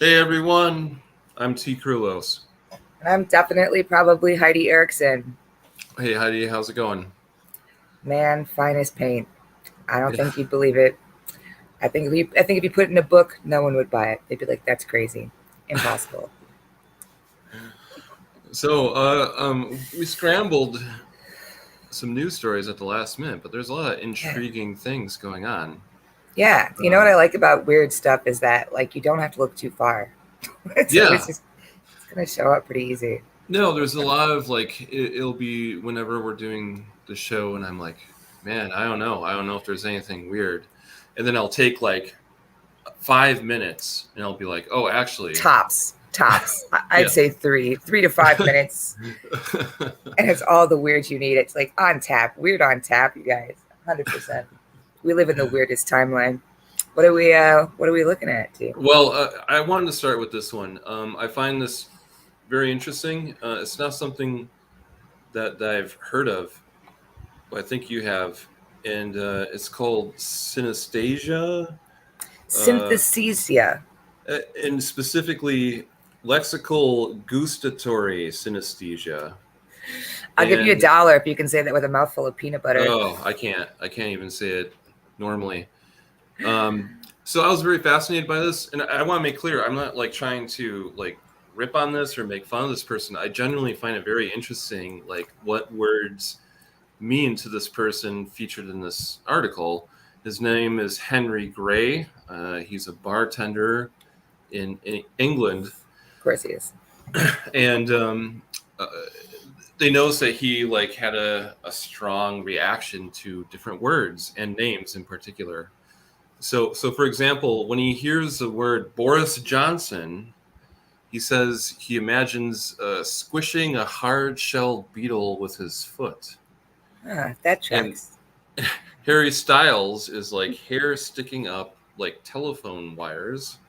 Hey everyone, I'm T. Krulos. And I'm definitely probably Heidi Erickson. Hey Heidi, how's it going? Man, fine as paint. I don't Yeah. think you'd believe it. I think if you put it in a book, no one would buy it. They'd be like, "That's crazy, impossible." We scrambled some news stories at the last minute, but there's a lot of Yeah, intriguing things going on. yeah. You know what Um, I like about weird stuff is that like you don't have to look too far. it's yeah, always just it's gonna show up pretty easy. no, there's a lot of it'll be whenever we're doing the show, and I'm like, man, I don't know if there's anything weird, and then I'll take like 5 minutes, and I'll be like, oh, actually, Tops. I'd yeah. say 3 to 5 minutes, and it's all the weird you need. It's like on tap, weird on tap, you guys. 100%. We live in the weirdest timeline. What are we looking at, T? Well, I wanted to start with this one. I find this very interesting. It's not something that I've heard of, but I think you have, and it's called synesthesia, uh, Synthesia. and specifically lexical gustatory synesthesia. I'll give you a And dollar if you can say that with a mouthful of peanut butter. oh, I can't even say it normally. Um, so I was very fascinated by this, and I want to make clear I'm not like trying to like rip on this or make fun of this person. I genuinely find it very interesting, like what words mean to this person featured in this article. His name is Henry Gray. He's a bartender in England, Of course he is. and uh, they noticed that he like had a strong reaction to different words and names in particular. So for example, when he hears the word Boris Johnson, he says he imagines squishing a hard-shelled beetle with his foot. That And tracks. Harry Styles is like hair sticking up like telephone wires.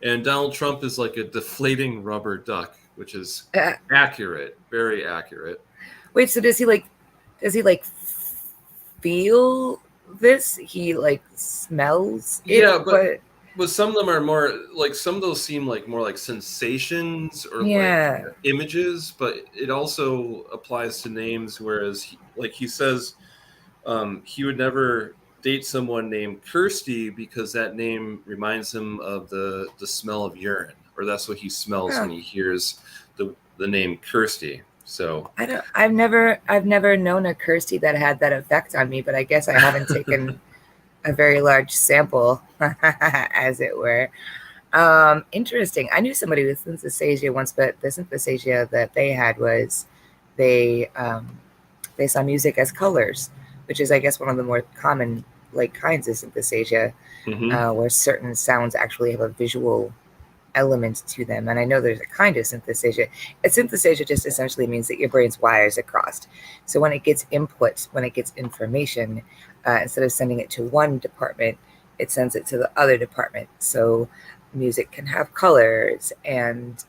And Donald Trump is like a deflating rubber duck, which is Uh, accurate, very accurate. wait, so does he like feel this? He like smells it, Yeah, but but some of them are more like some of those seem like more like sensations or like yeah. images, but it also applies to names. Whereas he says he would never date someone named Kirsty because that name reminds him of the smell of urine, or that's what he smells Oh, when he hears the name Kirsty. So I don't. I've never known a Kirsty that had that effect on me, but I guess I haven't taken a very large sample, as it were. Interesting. I knew somebody with synesthesia once, but the synesthesia that they had was they um, they saw music as colors, which is, I guess, one of the more common like kinds of synesthesia, hmm where certain sounds actually have a visual element to them. And I know there's a kind of synesthesia. A synesthesia just essentially means that your brain's wires are crossed. So when it gets input, when it gets information, instead of sending it to one department, it sends it to the other department. So music can have colors, and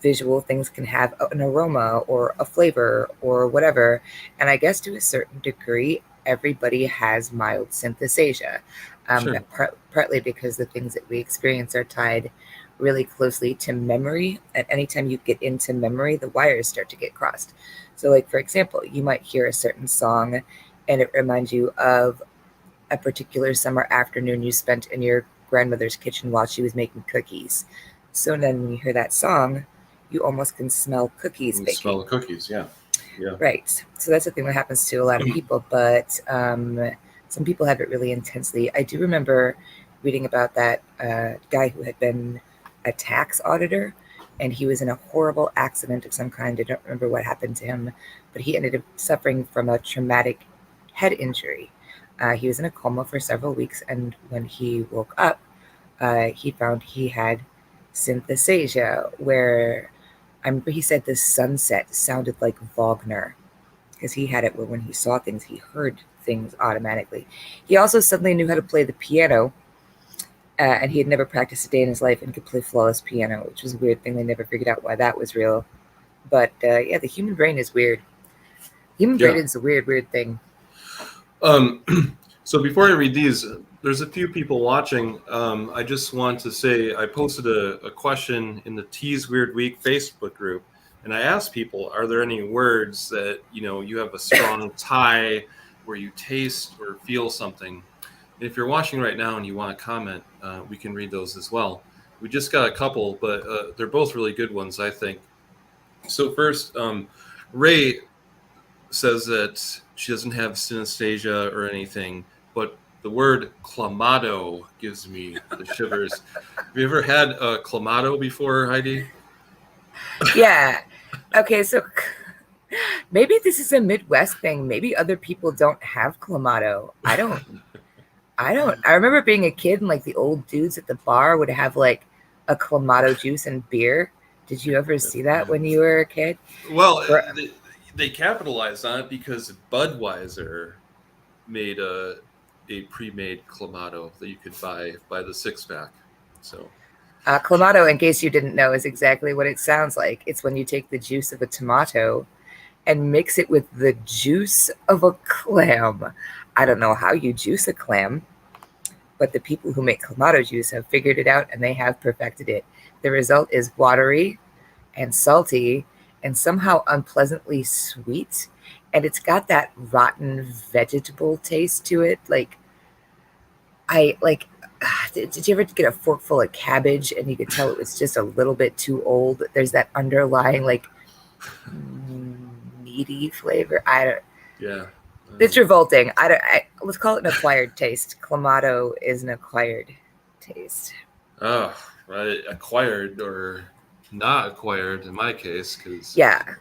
visual things can have an aroma or a flavor or whatever. And I guess to a certain degree, everybody has mild synesthesia, sure. partly because the things that we experience are tied really closely to memory. And anytime you get into memory, the wires start to get crossed. So, like, for example, you might hear a certain song and it reminds you of a particular summer afternoon you spent in your grandmother's kitchen while she was making cookies. So then when you hear that song, you almost can smell cookies You baking. smell the cookies. Yeah, yeah. Right. So that's a thing that happens to a lot of people, but some people have it really intensely. I do remember reading about that guy who had been a tax auditor, and he was in a horrible accident of some kind. I don't remember what happened to him, but he ended up suffering from a traumatic head injury. He was in a coma for several weeks, and when he woke up, he found he had synesthesia, where he said the sunset sounded like Wagner because he had it where when he saw things, he heard things automatically. He also suddenly knew how to play the piano, and he had never practiced a day in his life and could play flawless piano, which was a weird thing. They never figured out why that was real. But yeah, the human brain is weird. Human Yeah. brain is a weird, weird thing. Um, so before I read these, there's a few people watching. I just want to say I posted a question in the Tease Weird Week Facebook group, and I asked people, are there any words that you have a strong tie where you taste or feel something? And if you're watching right now and you want to comment, we can read those as well. We just got a couple, but they're both really good ones, I think. So first, Ray says that she doesn't have synesthesia or anything, but the word clamato gives me the shivers. Have you ever had a clamato before, Heidi? Yeah. Okay, so maybe this is a Midwest thing. Maybe other people don't have clamato. I don't. I remember being a kid and like the old dudes at the bar would have like a clamato juice and beer. Did you ever see that when you were a kid? Well, they capitalized on it because Budweiser made a pre-made clamato that you could buy the 6-pack. So clamato, in case you didn't know, is exactly what it sounds like. It's when you take the juice of a tomato and mix it with the juice of a clam. I don't know how you juice a clam, but the people who make clamato juice have figured it out and they have perfected it. The result is watery and salty and somehow unpleasantly sweet. And it's got that rotten vegetable taste to it. Did you ever get a fork full of cabbage and you could tell it was just a little bit too old? There's that underlying meaty flavor. Yeah. It's revolting. Let's call it an acquired taste. Clamato is an acquired taste. Oh, right. Acquired or not acquired in my case, because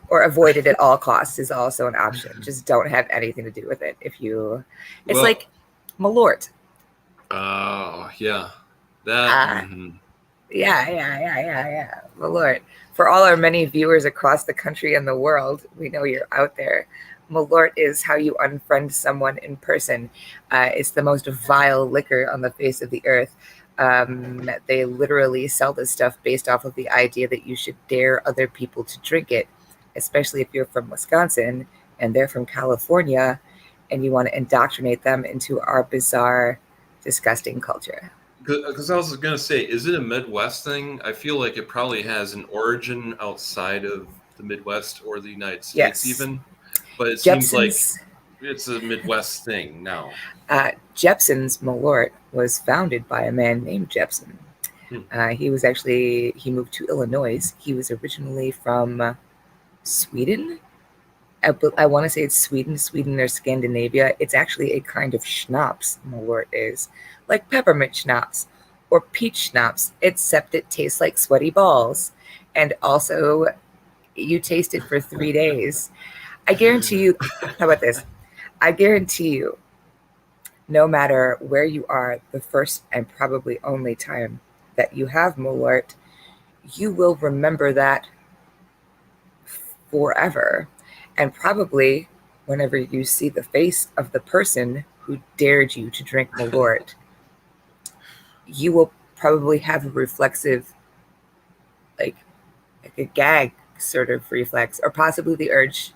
or avoided at all costs is also an option. Just don't have anything to do with it. It's like Malort. Oh, yeah. That. Yeah. Malort. For all our many viewers across the country and the world, we know you're out there. Malort is how you unfriend someone in person. It's the most vile liquor on the face of the earth. They literally sell this stuff based off of the idea that you should dare other people to drink it, especially if you're from Wisconsin and they're from California and you want to indoctrinate them into our bizarre, disgusting culture. Because I was going to say, is it a Midwest thing? I feel like it probably has an origin outside of the Midwest or the United States even. But it seems like it's a Midwest thing now. Jepson's Malort was founded by a man named Jepson. He moved to Illinois. He was originally from Sweden. I want to say it's Sweden or Scandinavia. It's actually a kind of schnapps, Malort is. Like peppermint schnapps or peach schnapps, except it tastes like sweaty balls. And also, you taste it for 3 days. I guarantee you, how about this? I guarantee you, no matter where you are, the first and probably only time that you have Malort, you will remember that forever. And probably whenever you see the face of the person who dared you to drink Malort, you will probably have a reflexive, like a gag sort of reflex, or possibly the urge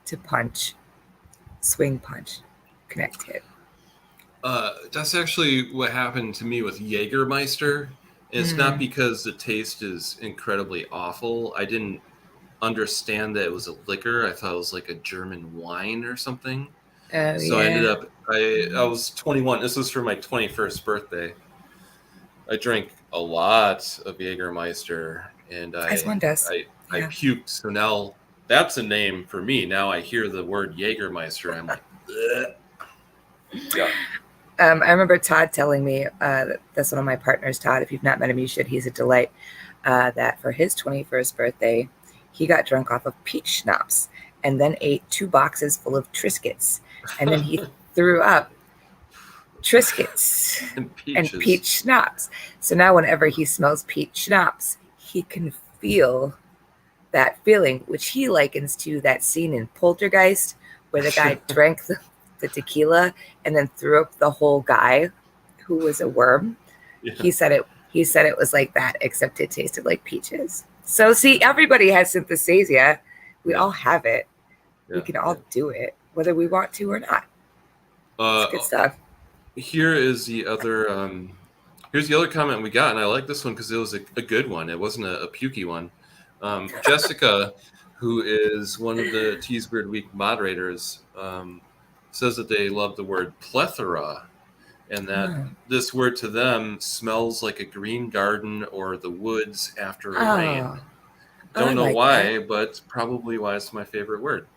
to punch, swing punch, connect hit. That's actually what happened to me with Jägermeister. And it's not because the taste is incredibly awful. I didn't understand that it was a liquor. I thought it was like a German wine or something. I ended up, I was 21. This was for my 21st birthday. I drank a lot of Jägermeister, and I puked. So now that's a name for me. Now I hear the word Jägermeister, I'm like, ugh. Yeah. I remember Todd telling me, that's one of my partners, Todd. If you've not met him, you should. He's a delight. That for his 21st birthday, he got drunk off of peach schnapps and then ate 2 boxes full of Triscuits. And then he threw up Triscuits and peach schnapps. So now whenever he smells peach schnapps, he can feel that feeling, which he likens to that scene in Poltergeist where the guy drank the tequila and then threw up the whole guy who was a worm. Yeah. He said it was like that, except it tasted like peaches. So see, everybody has synesthesia. We all have it. We can all do it, whether we want to or not. It's good stuff. here is the other. Here's the other comment we got, and I like this one because it was a good one. It wasn't a pukey one. Jessica, who is one of the Teasbird Week moderators, says that they love the word plethora, and that Huh. this word to them smells like a green garden or the woods after a rain. Oh, oh, I Don't know like that. why, but probably why it's my favorite word.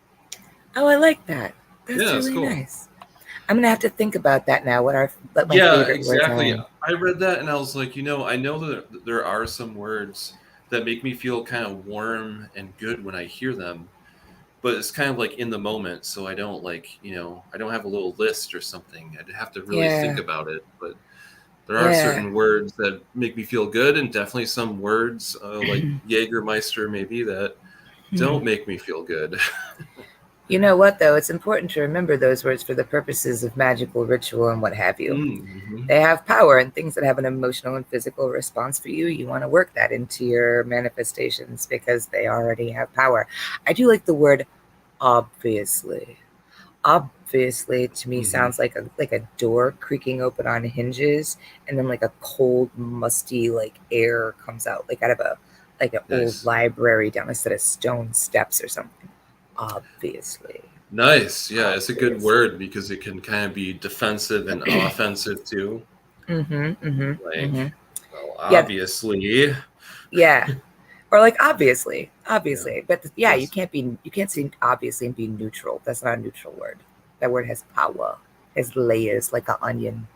Oh, I like that. That's Yeah, it's really cool. nice. I'm gonna have to think about that now. What my Yeah, favorite words exactly. are. I read that and I was like, I know that there are some words that make me feel kind of warm and good when I hear them, but it's kind of like in the moment, so I don't I don't have a little list or something. I'd have to really think Yeah, about it, but there are yeah. certain words that make me feel good, and definitely some words like Jägermeister maybe that don't make me feel good. You know what, though? It's important to remember those words for the purposes of magical ritual and what have you. Mm-hmm. They have power, and things that have an emotional and physical response for you, you want to work that into your manifestations because they already have power. I do like the word obviously. Obviously, to me, Mm-hmm. sounds like a door creaking open on hinges, and then like a cold, musty like air comes out like out of a like an old Nice. library down a set of stone steps or something. Obviously. Nice. Yeah, it's a good Obviously. word because it can kind of be defensive and offensive too. Mm-hmm. Mm-hmm. Like, Mm-hmm. well, Yeah. obviously. Yeah. Or like obviously. Yeah. Obviously. But yeah, Yes. you can't say obviously and be neutral. That's not a neutral word. That word has power. Has layers like an onion.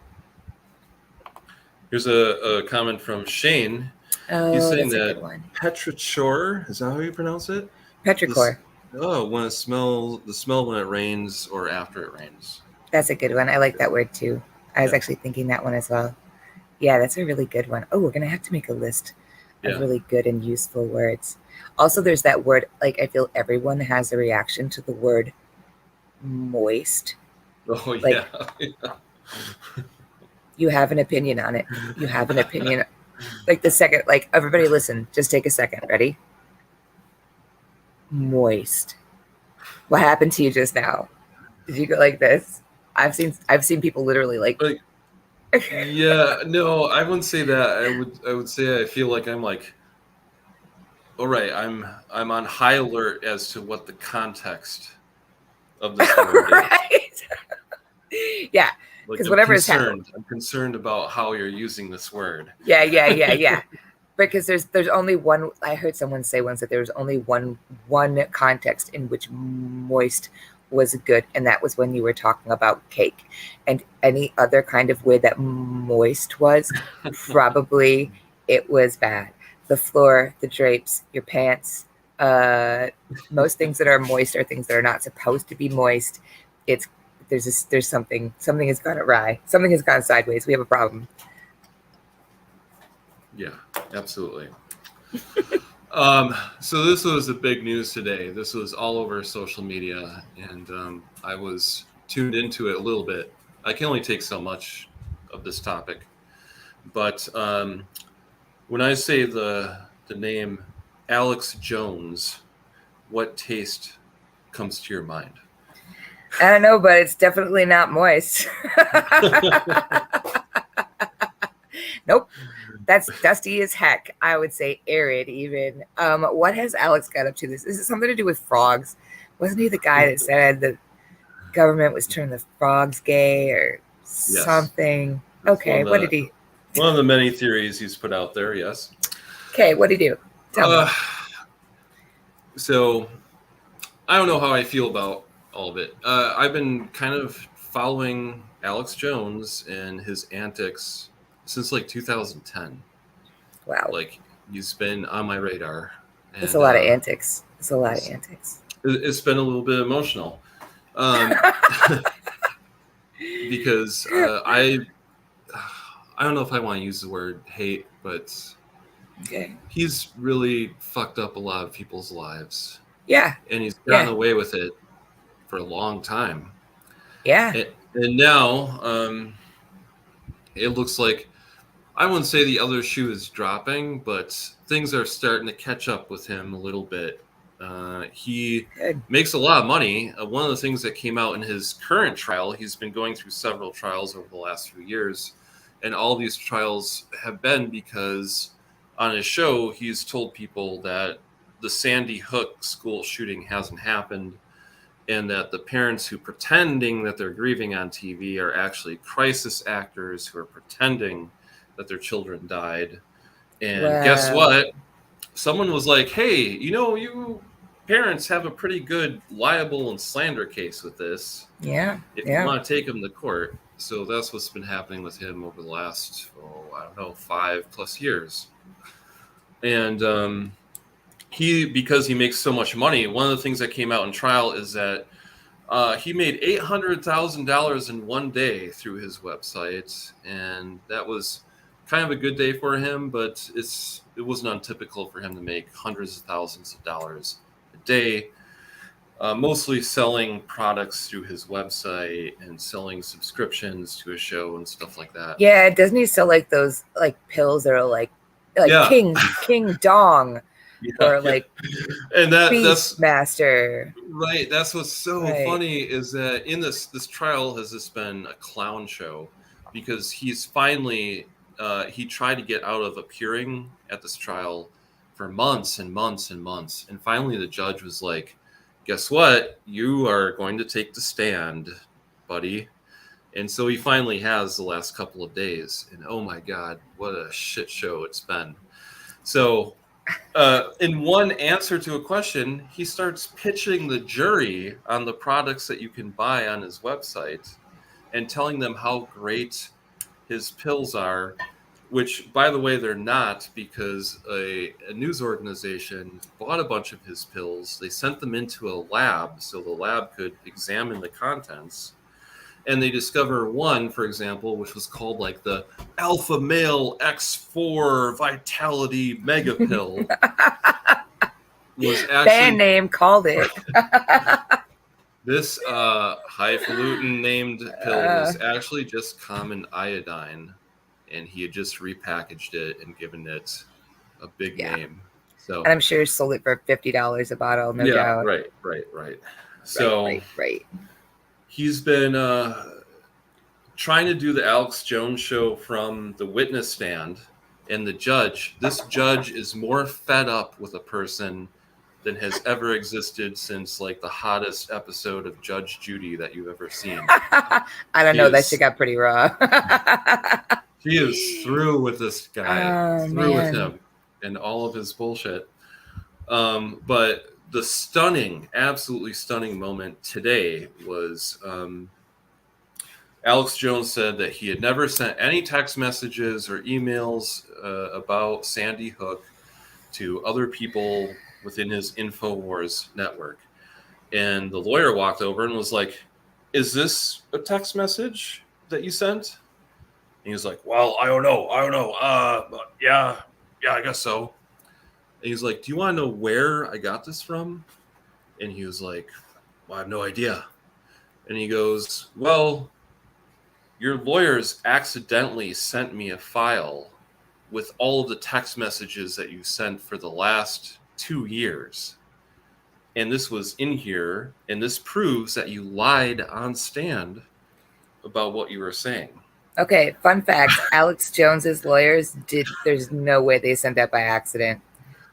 Here's a comment from Shane. He's Oh, saying that's a good that one. petrichor, is that how you pronounce it? This Petrichor. when it smells the smell when it rains or after it rains. That's a good one. I like that word too. I was Yeah. actually thinking that one as well. Yeah, that's a really good one. Oh, we're gonna have to make a list of Yeah. really good and useful words. Also, there's that word, like I feel everyone has a reaction to the word moist. Oh Like yeah. you have an opinion on it. You have an opinion. Like the second, like everybody listen, just take a second. Ready? Moist. What happened to you just now? Did you go like this? I've seen people literally like Like, yeah, no, I wouldn't say that. I would say I feel like I'm like, all right, I'm on high alert as to what the context of this word is. right. Yeah, Like because whatever is happening. I'm concerned about how you're using this word. Yeah. Because there's only one. I heard someone say once that there was only one context in which moist was good, and that was when you were talking about cake. And any other kind of way that moist was, probably it was bad. The floor, the drapes, your pants, most things that are moist are things that are not supposed to be moist. It's there's something has gone awry. Something has gone sideways. We have a problem. Yeah, absolutely. So this was the big news today. This was all over social media, and I was tuned into it a little bit. I can only take so much of this topic, but when I say the name Alex Jones, what taste comes to your mind? I don't know, but it's definitely not moist. Nope. That's dusty as heck. I would say arid even. What has Alex got up to this? Is it something to do with frogs? Wasn't he the guy that said the government was turning the frogs gay or Yes, something? it's Okay, what did he one of the many theories he's put out there. Yes. Okay, what did he do? Tell me. Uh, so I don't know how I feel about all of it. I've been kind of following Alex Jones and his antics since like 2010. Wow. Like he's been on my radar, It's a and lot of antics. It's a lot of it's, antics. it's been a little bit emotional um, because I don't know if I want to use the word hate, but Okay. he's really fucked up a lot of people's lives, Yeah. and he's gotten Yeah. away with it for a long time. Yeah. And now it looks like I wouldn't say the other shoe is dropping, but things are starting to catch up with him a little bit. He Good. makes a lot of money. One of the things that came out in his current trial, he's been going through several trials over the last few years, and all these trials have been because on his show, he's told people that the Sandy Hook school shooting hasn't happened, and that the parents who pretending that they're grieving on TV are actually crisis actors who are pretending that their children died. And guess Wow. what? Someone was like, hey, you parents have a pretty good libel and slander case with this Yeah. if you Yeah. want to take them to court. So that's what's been happening with him over the last, I don't know, 5+ years. And because he makes so much money, one of the things that came out in trial is that he made $800,000 in one day through his website, and that was kind of a good day for him. But it wasn't untypical for him to make hundreds of thousands of dollars a day, mostly selling products through his website and selling subscriptions to a show and stuff like that. Yeah. Doesn't he sell like those like pills that are like Yeah. King Dong Yeah, or like and that's Beastmaster? right. That's what's so Right. funny is that in this trial has this been a clown show, because he's finally he tried to get out of appearing at this trial for months and months and months, and finally the judge was like, guess what, you are going to take the stand, buddy. And so he finally has the last couple of days, and oh my god, what a shit show it's been. So in one answer to a question, he starts pitching the jury on the products that you can buy on his website and telling them how great his pills are, which, by the way, they're not, because a news organization bought a bunch of his pills. They sent them into a lab so the lab could examine the contents. And they discover one, for example, which was called like the Alpha Male X4 Vitality Mega Pill. Was actually Band name called it. this highfalutin named pill was actually just common iodine, and he had just repackaged it and given it a big name. So, and I'm sure sold it for $50 a bottle, no doubt. Right. So right. He's been trying to do the Alex Jones show from the witness stand, and this judge is more fed up with a person than has ever existed since like the hottest episode of Judge Judy that you've ever seen. I don't know. That shit got pretty raw. He is through with this guy, with him and all of his bullshit. But the absolutely stunning moment today was Alex Jones said that he had never sent any text messages or emails about Sandy Hook to other people within his InfoWars network. And the lawyer walked over and was like, is this a text message that you sent? And he was like, well, I don't know. Yeah, I guess so. And he's like, do you want to know where I got this from? And he was like, well, I have no idea. And he goes, well, your lawyers accidentally sent me a file with all of the text messages that you sent for the last 2 years. And this was in here, and this proves that you lied on stand about what you were saying. Okay, fun fact. Alex Jones's lawyers there's no way they sent that by accident.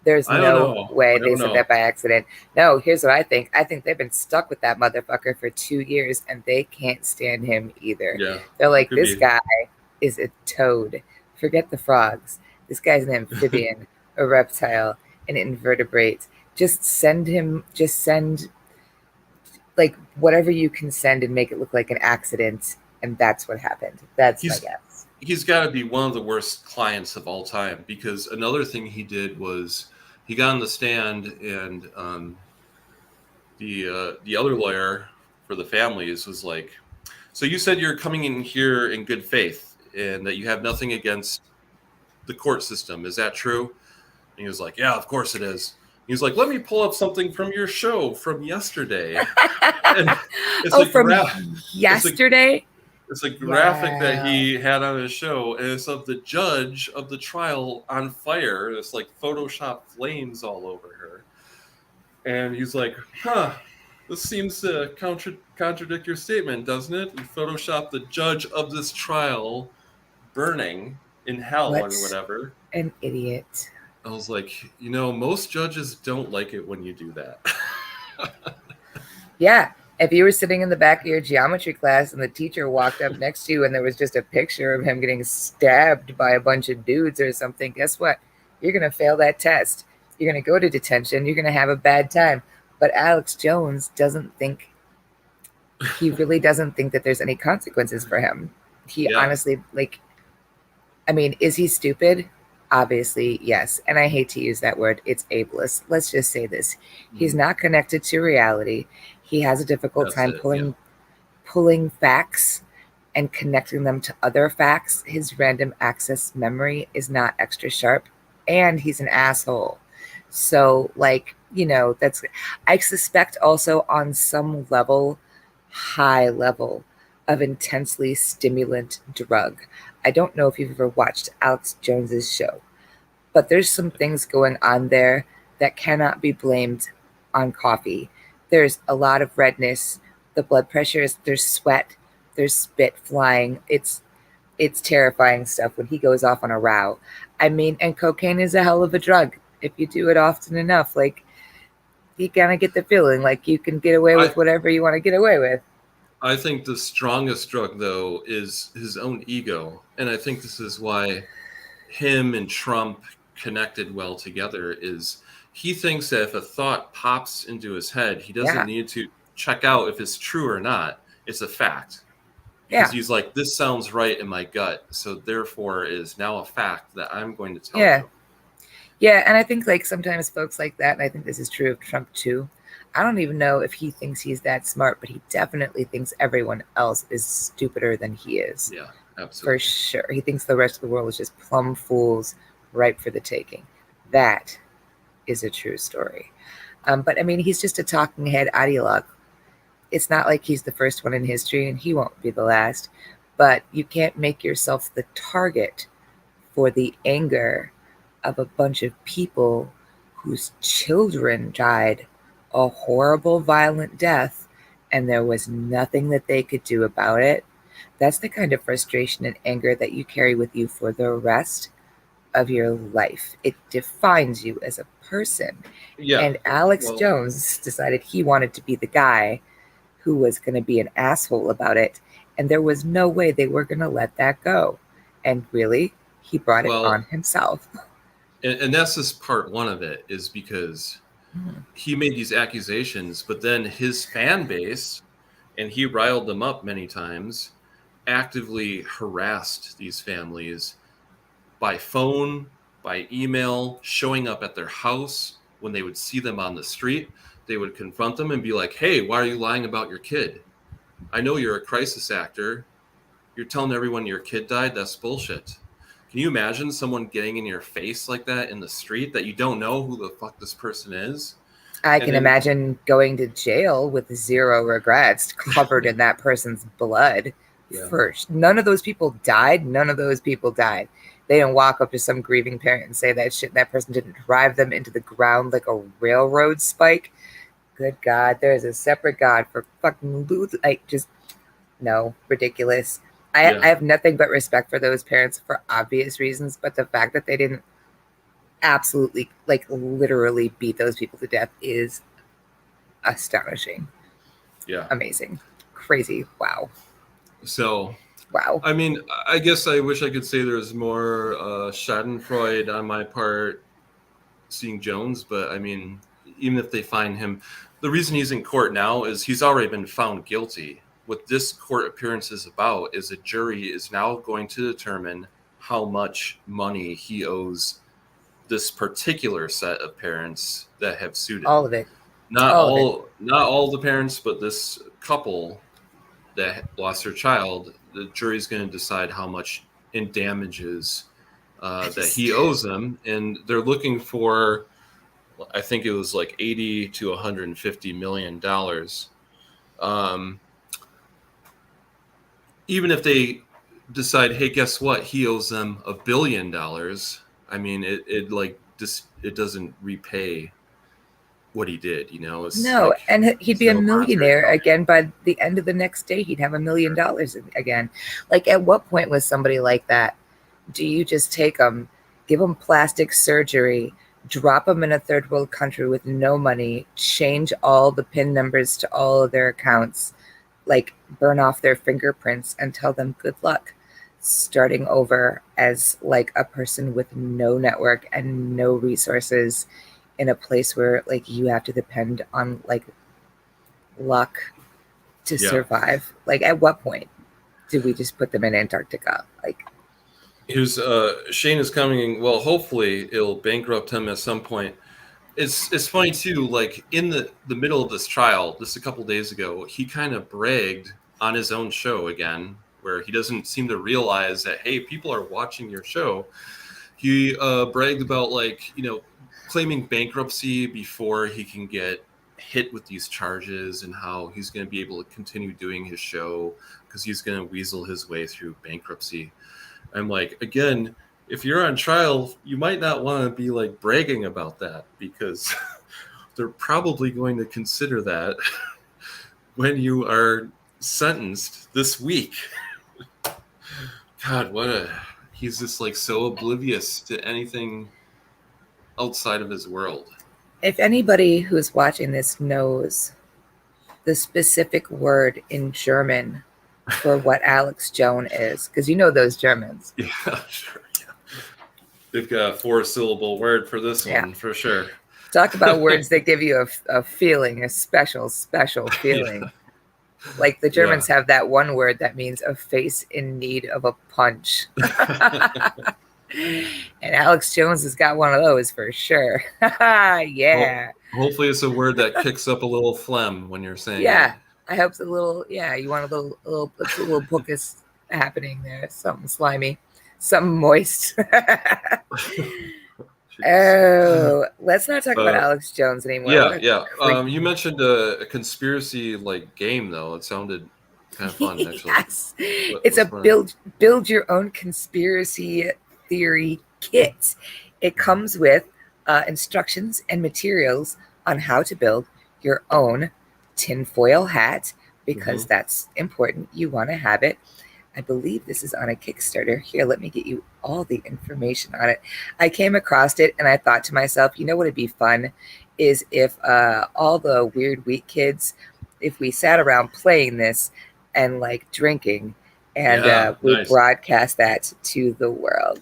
There's no way they sent that by accident. No, here's what I think. I think they've been stuck with that motherfucker for 2 years, and they can't stand him either. Yeah, they're like, this guy is a toad. Forget the frogs. This guy's an amphibian, a reptile, an invertebrate. Just send like whatever you can send and make it look like an accident. And that's what happened. That's my guess. He's got to be one of the worst clients of all time, because another thing he did was he got on the stand, and the other lawyer for the families was like, so you said you're coming in here in good faith and that you have nothing against the court system. Is that true? And he was like, yeah, of course it is. He was like, let me pull up something from your show from yesterday. And it's from yesterday? It's a graphic that he had on his show, and it's of the judge of the trial on fire. It's like Photoshop flames all over her. And he's like, huh, this seems to contradict your statement, doesn't it? You photoshopped the judge of this trial burning in hell or What whatever. an idiot. I was like, most judges don't like it when you do that. Yeah. If you were sitting in the back of your geometry class and the teacher walked up next to you and there was just a picture of him getting stabbed by a bunch of dudes or something, guess what? You're going to fail that test. You're going to go to detention. You're going to have a bad time. But Alex Jones he really doesn't think that there's any consequences for him. He Yeah. honestly, I mean, is he stupid? Obviously, yes. And I hate to use that word. It's ableist. Let's just say this. He's not connected to reality. He has a difficult That's time it. Yeah. pulling facts and connecting them to other facts. His random access memory is not extra sharp. And he's an asshole. So, that's, I suspect also on some level, high level of intensely stimulant drug. I don't know if you've ever watched Alex Jones's show, but there's some things going on there that cannot be blamed on coffee. There's a lot of redness, the blood pressure there's sweat, there's spit flying. It's terrifying stuff when he goes off on a row. I mean, and cocaine is a hell of a drug. If you do it often enough, you kind of get the feeling like you can get away with whatever you want to get away with. I think the strongest drug, though, is his own ego. And I think this is why him and Trump connected well together, is he thinks that if a thought pops into his head, he doesn't need to check out if it's true or not. It's a fact. Because he's like, this sounds right in my gut. So therefore is now a fact that I'm going to tell you. Yeah, and I think sometimes folks like that, and I think this is true of Trump too, I don't even know if he thinks he's that smart, but he definitely thinks everyone else is stupider than he is. Yeah, absolutely. For sure. He thinks the rest of the world is just plumb fools ripe for the taking. That is a true story. But I mean, he's just a talking head ideologue. It's not like he's the first one in history, and he won't be the last. But you can't make yourself the target for the anger of a bunch of people whose children died a horrible, violent death, and there was nothing that they could do about it. That's the kind of frustration and anger that you carry with you for the rest of your life. It defines you as a person. Yeah. And Alex Jones decided he wanted to be the guy who was going to be an asshole about it. And there was no way they were going to let that go. And really, he brought it on himself. And that's just part one of it, is because he made these accusations, but then his fan base, and he riled them up many times, actively harassed these families by phone, by email, showing up at their house. When they would see them on the street, they would confront them and be like, hey, why are you lying about your kid? I know you're a crisis actor. You're telling everyone your kid died. That's bullshit. Can you imagine someone getting in your face like that in the street that you don't know who the fuck this person is? I can imagine going to jail with zero regrets, covered in that person's blood. Yeah. First, none of those people died. None of those people died. They didn't walk up to some grieving parent and say that shit, and that person didn't drive them into the ground like a railroad spike. Good God, there is a separate God for fucking loot. No, ridiculous. I have nothing but respect for those parents for obvious reasons, but the fact that they didn't absolutely, literally beat those people to death is astonishing. Yeah. Amazing. Crazy. Wow. So, wow. I mean, I guess I wish I could say there's more Schadenfreude on my part seeing Jones, but I mean, even if they find him, the reason he's in court now is he's already been found guilty. What this court appearance is about is a jury is now going to determine how much money he owes this particular set of parents that have sued him. All of it. Not all the parents, but this couple that lost their child. The jury's going to decide how much in damages that he owes them, and they're looking for, I think it was like $80 to $150 million. Even if they decide, hey, guess what? He owes them $1 billion. I mean, it doesn't repay what he did. It's No, like and he'd it's be a no monetary millionaire value. again by the end of the next day. He'd have $1 million again. Like, at what point was somebody like that? Do you just take them, give them plastic surgery, drop them in a third world country with no money, change all the PIN numbers to all of their accounts, like burn off their fingerprints and tell them good luck starting over as like a person with no network and no resources in a place where like you have to depend on like luck to Yeah. survive? Like, at what point did we just put them in Antarctica? Like, Here's Shane is coming. Well, hopefully it'll bankrupt him at some point. It's funny too. Like in the middle of this trial, just a couple days ago, he kind of bragged on his own show again, where he doesn't seem to realize that hey, people are watching your show. He bragged about like claiming bankruptcy before he can get hit with these charges and how he's going to be able to continue doing his show because he's going to weasel his way through bankruptcy. I'm like, again, if you're on trial, you might not want to be like bragging about that because they're probably going to consider that when you are sentenced this week. God, he's just like so oblivious to anything outside of his world. if anybody who's watching this knows the specific word in German for what Alex Jones is, because you know those Germans. Yeah, sure. Yeah. They've got a 4-syllable word for this Yeah. one for sure. Talk about words that give you a feeling, a special feeling. Yeah. Like the Germans have that one word that means a face in need of a punch. And Alex Jones has got one of those for sure. Yeah. Well, hopefully it's a word that kicks up a little phlegm when you're saying Yeah. it. I hope it's a little, yeah, you want a little book is happening there. Something slimy, something moist. Oh, let's not talk about Alex Jones anymore. Yeah. You mentioned a conspiracy like game though. It sounded kind of fun actually. Yes. It's a build your own conspiracy theory kit. It comes with instructions and materials on how to build your own tinfoil hat because that's important. You want to have it. I believe this is on a Kickstarter. Here, let me get you all the information on it. I came across it and I thought to myself, you know what would be fun is if all the weird wheat kids, if we sat around playing this and like drinking and we broadcast that to the world.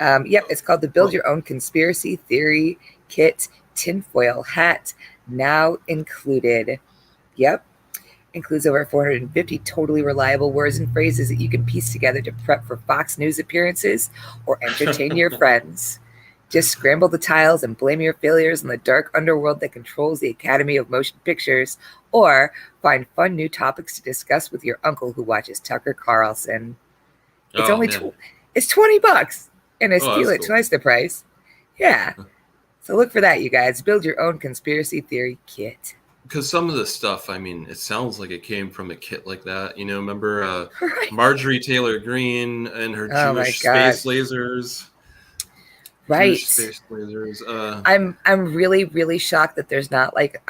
Yep, it's called the Build Your Own Conspiracy Theory Kit Tinfoil Hat, now included. Yep. Includes over 450 totally reliable words and phrases that you can piece together to prep for Fox News appearances or entertain your friends. Just scramble the tiles and blame your failures on the dark underworld that controls the Academy of Motion Pictures, or find fun new topics to discuss with your uncle who watches Tucker Carlson. It's it's $20, and I feel it's twice the price. Yeah. So look for that, you guys. Build your own conspiracy theory kit. Because some of the stuff, I mean, it sounds like it came from a kit like that. Remember Marjorie Taylor Greene and her Jewish space lasers? Right. Jewish space lasers. I'm really, really shocked that there's not like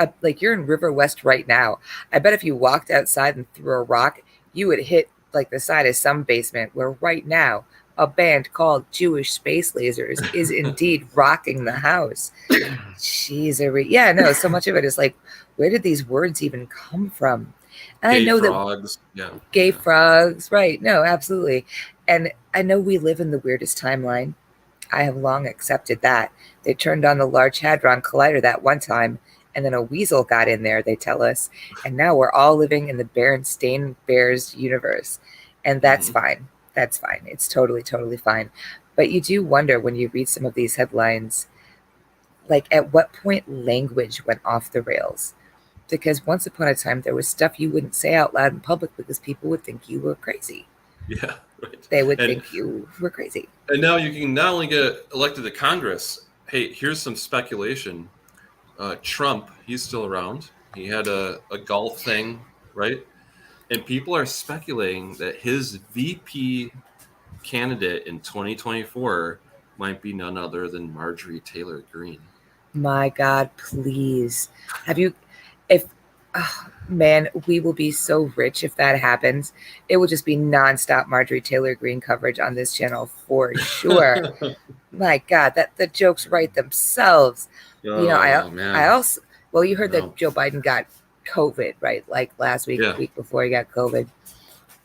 you're in River West right now. I bet if you walked outside and threw a rock, you would hit like the side of some basement where right now a band called Jewish Space Lasers is indeed rocking the house. Jeez, yeah, no, so much of it is like, where did these words even come from? And gay I know frogs. Gay frogs, right? No, absolutely. And I know we live in the weirdest timeline. I have long accepted that. They turned on the Large Hadron Collider that one time, and then a weasel got in there, they tell us. And now we're all living in the Berenstain Bears universe. And that's fine. That's fine. It's totally, totally fine. But you do wonder when you read some of these headlines, like at what point language went off the rails. Because once upon a time, there was stuff you wouldn't say out loud in public because people would think you were crazy. Yeah, right. They would think you were crazy. And now you can not only get elected to Congress. Hey, here's some speculation. Trump, he's still around. He had a golf thing, right? And people are speculating that his VP candidate in 2024 might be none other than Marjorie Taylor Greene. My God, please. Have you, if, oh, man, we will be so rich if that happens. It will just be nonstop Marjorie Taylor Greene coverage on this channel for sure. My God, that the jokes write themselves. I Oh man, also, well, you heard no. that Joe Biden got COVID, right? Like last week, Yeah. week before he got COVID.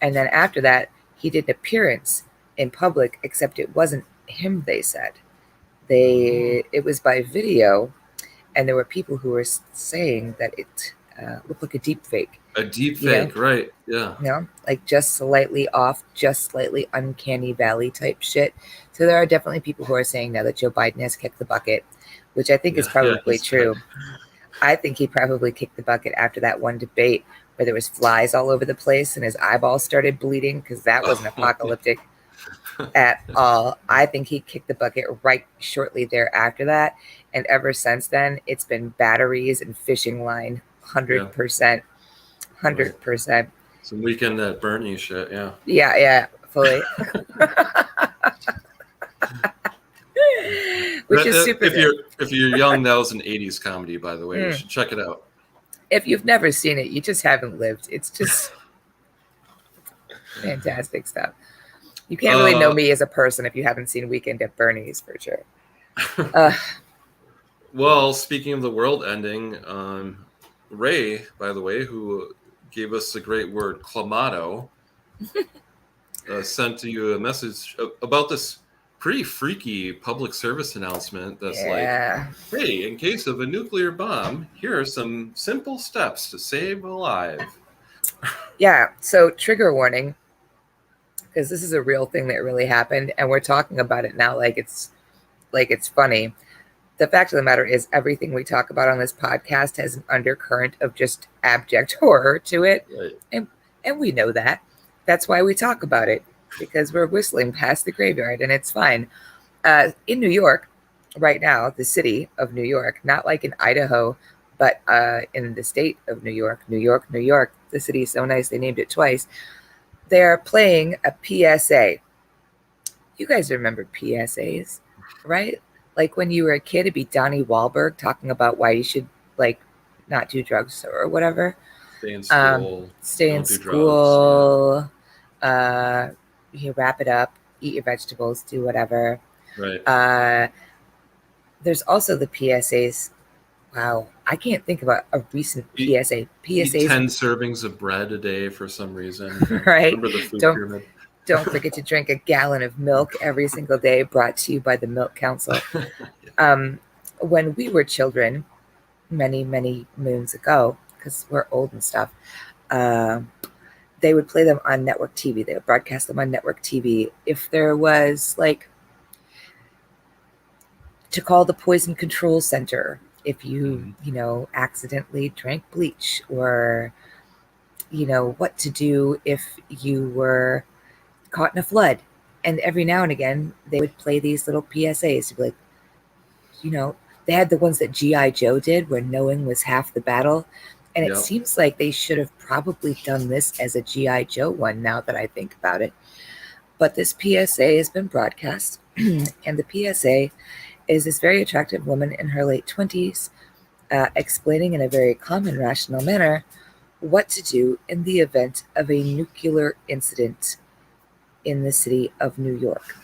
And then after that, he did an appearance in public, except it wasn't him, they said. It was by video, and there were people who were saying that it looked like a deep fake. A deep You know, fake, right? Yeah. like just slightly off, just slightly uncanny valley type shit. So there are definitely people who are saying now that Joe Biden has kicked the bucket, which I think is Yeah. probably true. I think he probably kicked the bucket after that one debate where there was flies all over the place and his eyeballs started bleeding, because that wasn't apocalyptic at all. I think he kicked the bucket right shortly thereafter that. And ever since then, it's been batteries and fishing line, 100%. 100%. Some weekend at Bernie shit, yeah. Yeah, fully. Which is super good. If you're young, that was an 80s comedy, by the way. You should check it out. If you've never seen it, you just haven't lived. It's just fantastic stuff. You can't really know me as a person if you haven't seen Weekend at Bernie's, for sure. Well, speaking of the world ending, Ray, by the way, who gave us the great word clamato, sent you a message about this pretty freaky public service announcement that's like, hey, in case of a nuclear bomb, here are some simple steps to save a life. Yeah, so trigger warning, because this is a real thing that really happened, and we're talking about it now like it's funny. The fact of the matter is, everything we talk about on this podcast has an undercurrent of just abject horror to it, right. and we know that. That's why we talk about it, because we're whistling past the graveyard, and it's fine. In New York, right now, the city of New York, not like in Idaho, but in the state of New York, New York. The city is so nice they named it twice. They're playing a PSA. You guys remember PSAs, right? Like when you were a kid, it'd be Donnie Wahlberg talking about why you should like not do drugs or whatever. Stay in school. Stay in school. You wrap it up, eat your vegetables, do whatever. Right. There's also the PSAs. Wow, I can't think about a recent PSA. PSAs. Eat 10 servings of bread a day for some reason. Right. Remember the food pyramid? Don't forget to drink a gallon of milk every single day, brought to you by the Milk Council. When we were children, many, many moons ago, because we're old and stuff, they would play them on network TV. They would broadcast them on network TV. If there was like to call the poison control center, if you, accidentally drank bleach, or, what to do if you were caught in a flood. And every now and again, they would play these little PSAs to be like, they had the ones that G.I. Joe did where knowing was half the battle. And it seems like they should have probably done this as a G.I. Joe one now that I think about it. But this PSA has been broadcast, and the PSA is this very attractive woman in her late 20s explaining in a very calm and rational manner what to do in the event of a nuclear incident in the city of New York.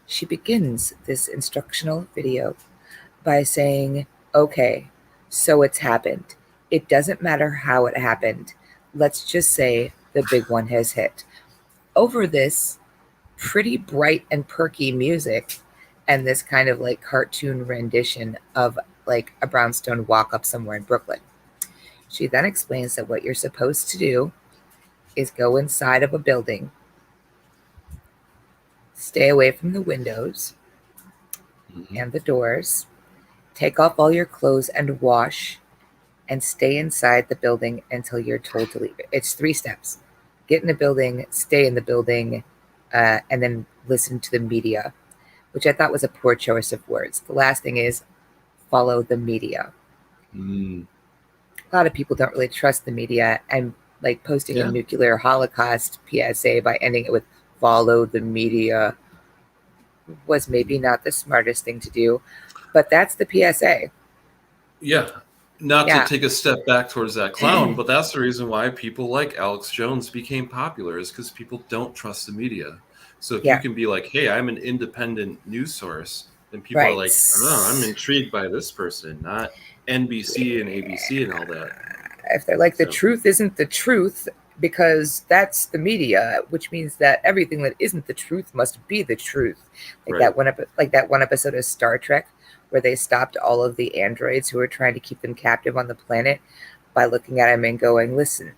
She begins this instructional video by saying, okay, so it's happened. It doesn't matter how it happened. Let's just say the big one has hit. Over this pretty bright and perky music and this kind of like cartoon rendition of like a brownstone walk up somewhere in Brooklyn. She then explains that what you're supposed to do is go inside of a building, stay away from the windows and the doors, take off all your clothes and wash, and stay inside the building until you're told to leave. It's 3 steps. Get in the building, stay in the building, and then listen to the media, which I thought was a poor choice of words. The last thing is follow the media. A lot of people don't really trust the media, and like posting a nuclear holocaust PSA by ending it with follow the media was maybe not the smartest thing to do, but that's the PSA. Yeah. Not to Yeah, take a step back towards that clown, but that's the reason why people like Alex Jones became popular, is because people don't trust the media. So if you yeah, can be like, hey, I'm an independent news source, then people are right. like, oh, I'm intrigued by this person, not NBC and ABC and all that. If they're like, the So, truth isn't the truth, because that's the media, which means that everything that isn't the truth must be the truth. Like right. that one episode of Star Trek where they stopped all of the androids who were trying to keep them captive on the planet by looking at him and going, listen,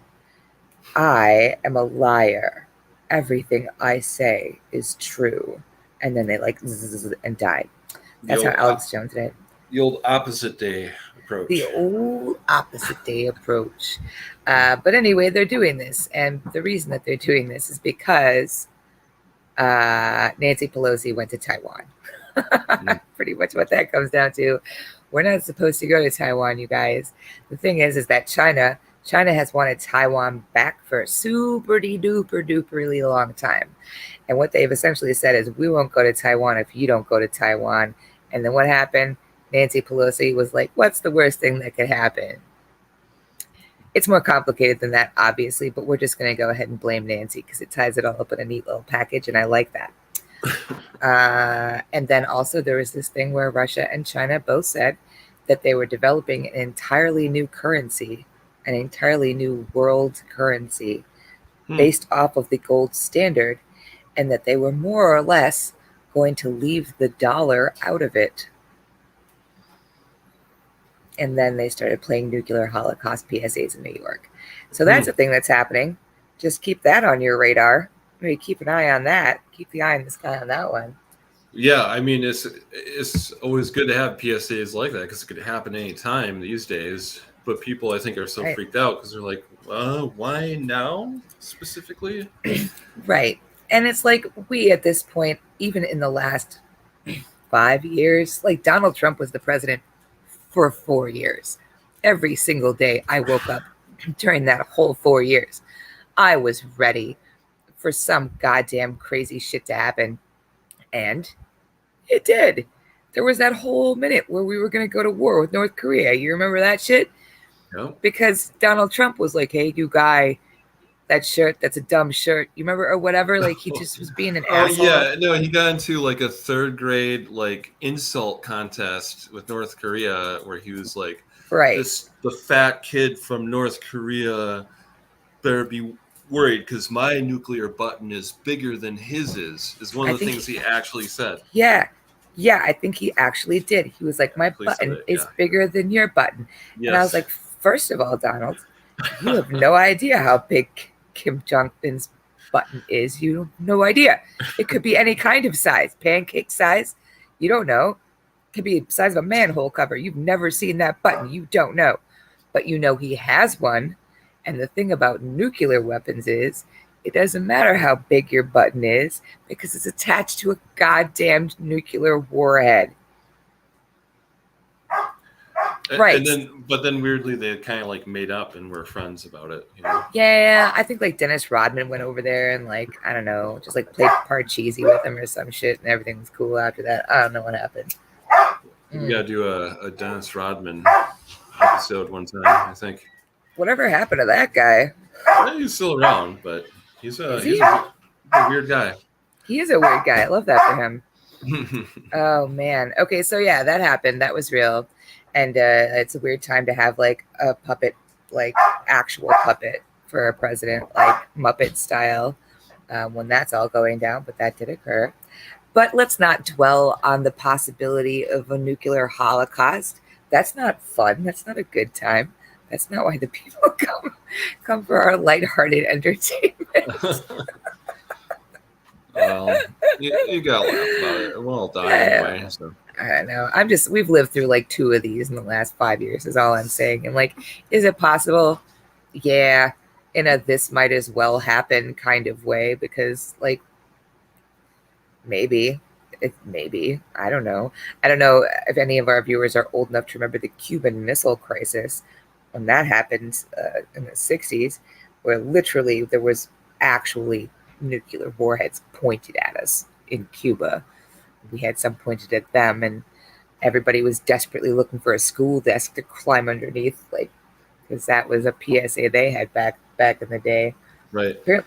I am a liar. Everything I say is true. And then they like zzz and died. The That's how old Alex Jones did it. the old opposite day The approach. old opposite day approach. But anyway, they're doing this. And the reason that they're doing this is because Nancy Pelosi went to Taiwan. Mm. Pretty much what that comes down to. We're not supposed to go to Taiwan, you guys. The thing is that China has wanted Taiwan back for a super duper duperly long time. And what they've essentially said is, we won't go to Taiwan if you don't go to Taiwan. And then what happened? Nancy Pelosi was like, what's the worst thing that could happen? It's more complicated than that, obviously, but we're just going to go ahead and blame Nancy because it ties it all up in a neat little package, and I like that. And then also there was this thing where Russia and China both said that they were developing an entirely new currency, an entirely new world currency based off of the gold standard, and that they were more or less going to leave the dollar out of it. And then they started playing nuclear holocaust PSAs in New York. So that's a thing that's happening. Just keep that on your radar. Maybe keep an eye on that. Keep the eye in the sky on that one. Yeah, I mean, it's always good to have PSAs like that because it could happen anytime these days. But people, I think, are so Right. freaked out because they're like, why now specifically? Right. And it's like, we at this point, even in the last 5 years, like Donald Trump was the president for 4 years. Every single day I woke up during that whole 4 years, I was ready for some goddamn crazy shit to happen. And it did. There was that whole minute where we were going to go to war with North Korea. You remember that shit? Yep. Because Donald Trump was like, hey, you guy, that shirt, that's a dumb shirt. You remember, or whatever? Like, he just was being an asshole. Yeah, no, he got into like a third grade like insult contest with North Korea where he was like, Right. the fat kid from North Korea better be worried because my nuclear button is bigger than his is one of the things he actually said. Yeah. Yeah, I think he actually did. He was like, my Please button said it, is bigger than your button. Yes. And I was like, first of all, Donald, you have no idea how big Kim Jong-un's button is. You have no idea. It could be any kind of size, pancake size. You don't know. It could be the size of a manhole cover. You've never seen that button. You don't know. But you know he has one. And the thing about nuclear weapons is, it doesn't matter how big your button is because it's attached to a goddamn nuclear warhead. Right. But then weirdly they kind of like made up and were friends about it. You know? Yeah, I think like Dennis Rodman went over there and like, I don't know, just like played Parcheesi with him or some shit, and everything was cool after that. I don't know what happened. We gotta do a Dennis Rodman episode one time, I think. Whatever happened to that guy? Yeah, he's still around, but he's a weird guy. He is a weird guy. I love that for him. Oh man. Okay, so yeah, that happened. That was real. And it's a weird time to have like a puppet, like actual puppet for a president, like Muppet style, when that's all going down. But that did occur. But let's not dwell on the possibility of a nuclear holocaust. That's not fun. That's not a good time. That's not why the people come for our lighthearted entertainment. Well, you gotta laugh about it. We'll all die anyway. So. I don't know. We've lived through like 2 of these in the last 5 years is all I'm saying. And like, is it possible? Yeah. In a this might as well happen kind of way, because like, maybe. I don't know. I don't know if any of our viewers are old enough to remember the Cuban Missile Crisis when that happened in the 60s, where literally there was actually nuclear warheads pointed at us in Cuba. We had some pointed at them, and everybody was desperately looking for a school desk to climb underneath, like, because that was a PSA they had back in the day. Right. Yep.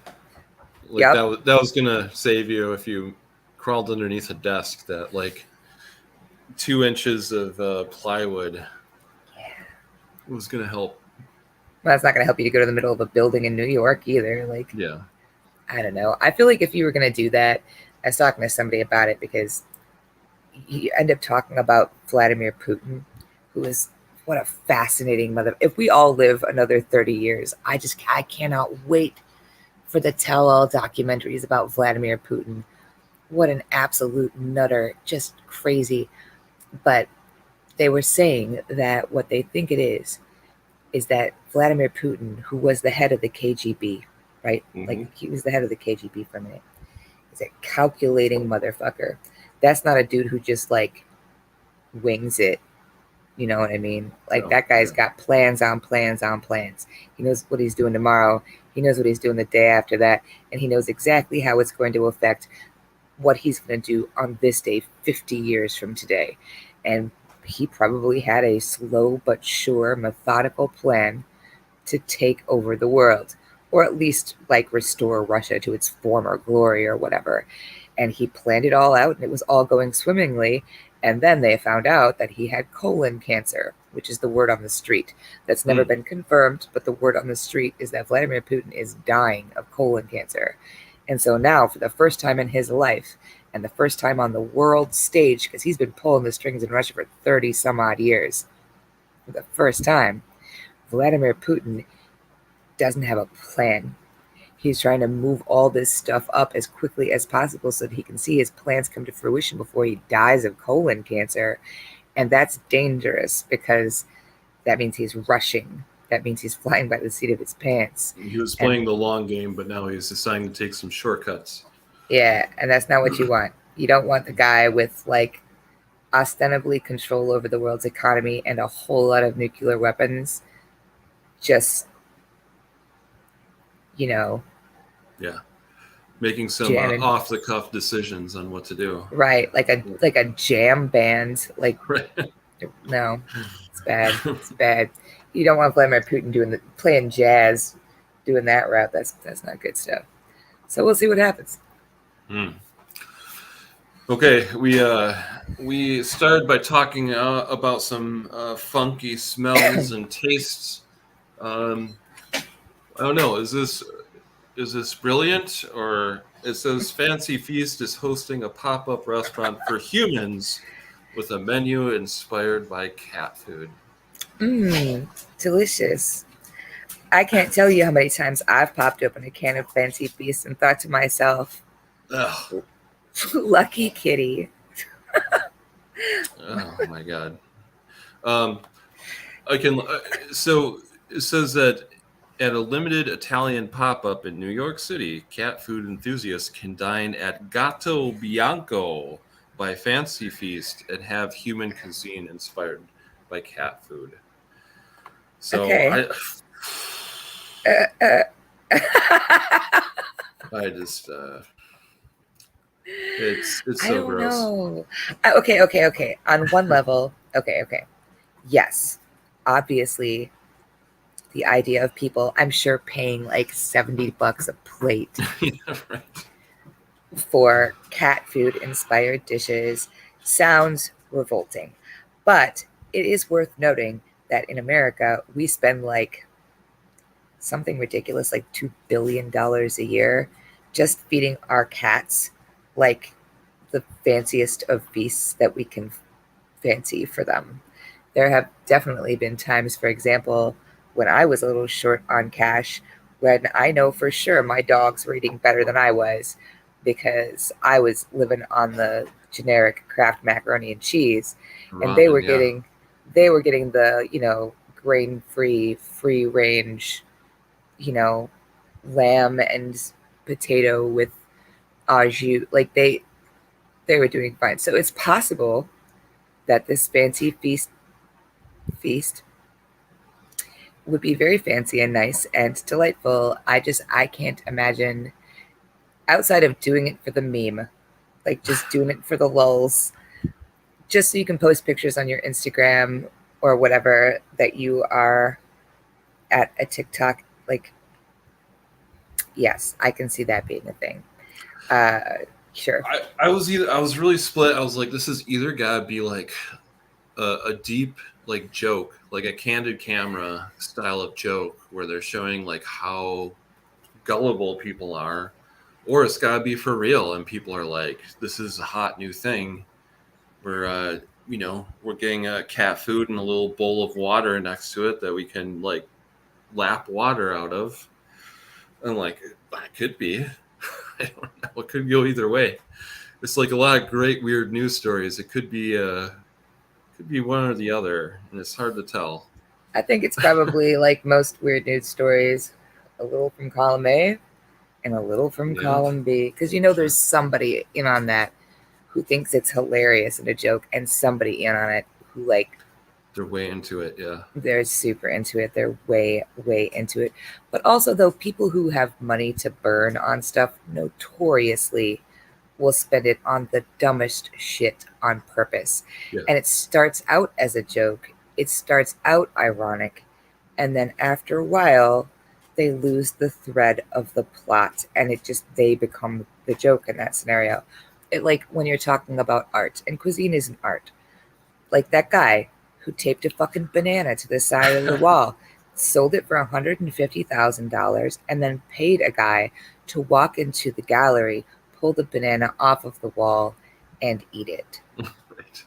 Like that was gonna save you if you crawled underneath a desk that like 2 inches of plywood was gonna help. Well, that's not going to help you to go to the middle of a building in New York either. Like, Yeah. I don't know. I feel like if you were going to do that, I was talking to somebody about it because you end up talking about Vladimir Putin, who is what a fascinating mother. If we all live another 30 years, I cannot wait for the tell-all documentaries about Vladimir Putin. What an absolute nutter, just crazy. But they were saying that what they think it is that Vladimir Putin, who was the head of the KGB, right? Mm-hmm. Like he was the head of the KGB for a minute. He's a calculating motherfucker. That's not a dude who just like wings it. You know what I mean? Like that guy's got plans on plans on plans. He knows what he's doing tomorrow. He knows what he's doing the day after that. And he knows exactly how it's going to affect what he's going to do on this day 50 years from today. And he probably had a slow but sure methodical plan to take over the world, or at least like restore Russia to its former glory or whatever. And he planned it all out and it was all going swimmingly. And then they found out that he had colon cancer, which is the word on the street. That's never been confirmed, but the word on the street is that Vladimir Putin is dying of colon cancer. And so now, for the first time in his life, and the first time on the world stage, because he's been pulling the strings in Russia for 30 some odd years, for the first time, Vladimir Putin doesn't have a plan. He's trying to move all this stuff up as quickly as possible so that he can see his plans come to fruition before he dies of colon cancer. And that's dangerous because that means he's rushing. That means he's flying by the seat of his pants. He was playing the long game, but now he's deciding to take some shortcuts. Yeah, and that's not what you want. You don't want the guy with like ostensibly control over the world's economy and a whole lot of nuclear weapons just, you know, making some off the cuff decisions on what to do. Right, like a jam band. Like, right. No, it's bad. It's bad. You don't want Vladimir Putin playing jazz, doing that route. That's not good stuff. So we'll see what happens. Okay, we started by talking about some funky smells and tastes. I don't know. Is this brilliant? Or it says Fancy Feast is hosting a pop-up restaurant for humans with a menu inspired by cat food. Delicious. I can't tell you how many times I've popped open a can of Fancy Feast and thought to myself, lucky kitty. Oh my God. I can. So it says that at a limited Italian pop-up in New York City, cat food enthusiasts can dine at Gatto Bianco by Fancy Feast and have human cuisine inspired by cat food. So okay. I just it's so I don't gross. know. Okay. On one level, okay. Yes, obviously, the idea of people, I'm sure, paying like $70 a plate right. for cat food inspired dishes sounds revolting. But it is worth noting that in America, we spend like something ridiculous, like $2 billion a year just feeding our cats like the fanciest of feasts that we can fancy for them. There have definitely been times, for example, when I was a little short on cash, when I know for sure my dogs were eating better than I was because I was living on the generic Kraft macaroni and cheese, and they were getting the grain-free, free-range, lamb and potato with au jus. Like they were doing fine. So it's possible that this fancy feast would be very fancy and nice and delightful. I can't imagine, outside of doing it for the meme, like just doing it for the lulz, just so you can post pictures on your Instagram or whatever that you are at a TikTok. Like, yes, I can see that being a thing. Sure. I was really split. I was like, this is either gotta be like a deep like joke, like a candid camera style of joke where they're showing like how gullible people are, or it's gotta be for real and people are like, this is a hot new thing. We're we're getting cat food and a little bowl of water next to it that we can like lap water out of. And like that could be. I don't know. It could go either way. It's like a lot of great weird news stories. It could be one or the other, and it's hard to tell. I think it's probably like most weird news stories, a little from column A and a little from Yeah, column B. Because there's somebody in on that who thinks it's hilarious and a joke, and somebody in on it who like they're way into it. Yeah, they're super into it. They're way, way into it. But also, though, people who have money to burn on stuff notoriously will spend it on the dumbest shit on purpose. yeah. And it starts out as a joke, it starts out ironic. And then after a while, they lose the thread of the plot and they become the joke in that scenario. It, like when you're talking about art, and cuisine isn't art. Like that guy who taped a fucking banana to the side of the wall, sold it for $150,000, and then paid a guy to walk into the gallery, pull the banana off of the wall, and eat it. Right.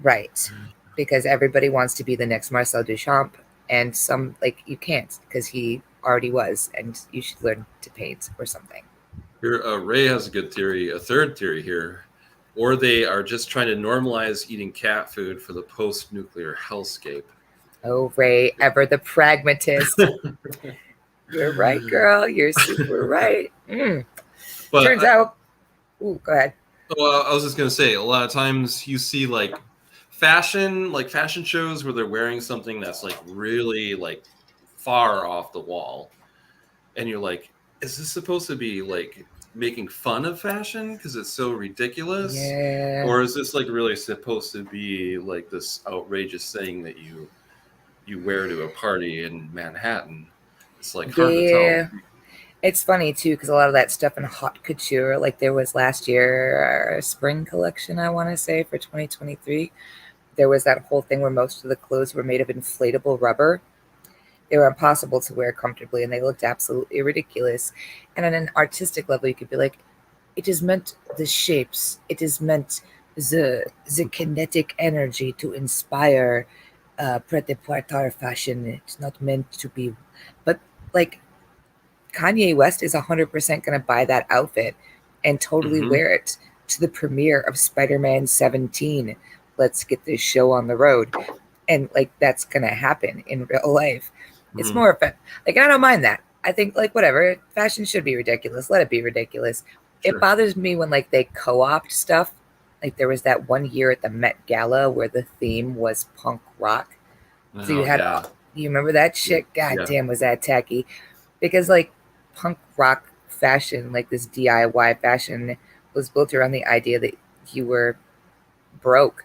Right. Because everybody wants to be the next Marcel Duchamp, and some, like, you can't because he already was, and you should learn to paint or something. Here, Ray has a good theory, a third theory here. Or they are just trying to normalize eating cat food for the post-nuclear hellscape. Oh, Ray, ever the pragmatist. You're right, girl. You're super right. But Turns out. Ooh, go ahead. Well, I was just gonna say, a lot of times you see like fashion shows where they're wearing something that's like really like far off the wall, and you're like, is this supposed to be like making fun of fashion because it's so ridiculous, Yeah. or is this like really supposed to be like this outrageous thing that you wear to a party in Manhattan? It's like hard to tell. It's funny too because a lot of that stuff in haute couture, like there was last year, spring collection, I want to say for 2023, there was that whole thing where most of the clothes were made of inflatable rubber. They were impossible to wear comfortably and they looked absolutely ridiculous. And on an artistic level, you could be like, it is meant the shapes, it is meant the kinetic energy to inspire pret-a-porter fashion. It's not meant to be, but like Kanye West is 100% going to buy that outfit and totally wear it to the premiere of Spider-Man 17. Let's get this show on the road. And like that's going to happen in real life. It's more fun. Like I don't mind that. I think like whatever, fashion should be ridiculous. Let it be ridiculous. Sure. It bothers me when like they co-opt stuff. Like there was that one year at the Met Gala where the theme was punk rock. So you had you remember that shit? God damn, was that tacky? Because like punk rock fashion, like this DIY fashion, was built around the idea that you were broke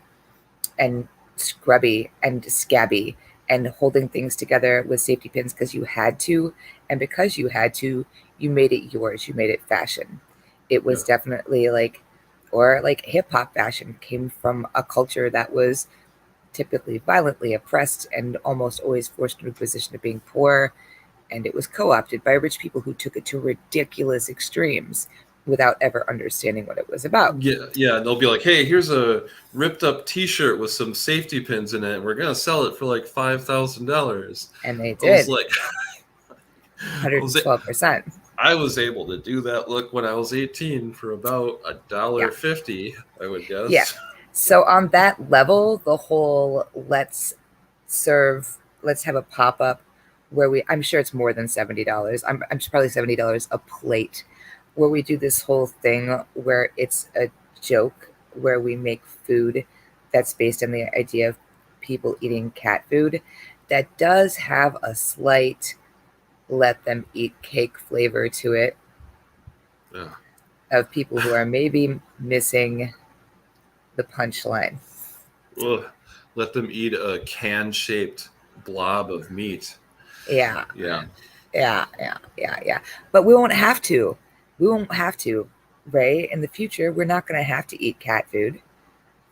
and scrubby and scabby and holding things together with safety pins because you had to. And because you had to, you made it yours. You made it fashion. It was definitely like, or like hip hop fashion came from a culture that was typically violently oppressed and almost always forced into a position of being poor. And it was co-opted by rich people who took it to ridiculous extremes without ever understanding what it was about. Yeah. They'll be like, hey, here's a ripped up T-shirt with some safety pins in it. We're going to sell it for like $5,000. And they did. I was like, 112%. I was able to do that look when I was 18 for about $1.50, I would guess. Yeah. So on that level, the whole let's have a pop-up where I'm sure it's more than $70. I'm probably $70 a plate, where we do this whole thing where it's a joke, where we make food that's based on the idea of people eating cat food that does have a slight let them eat cake flavor to it. Of people who are maybe missing the punchline. Ugh. Let them eat a can-shaped blob of meat. Yeah, Yeah. yeah. But we won't have to. We won't have to, right? In the future, we're not going to have to eat cat food.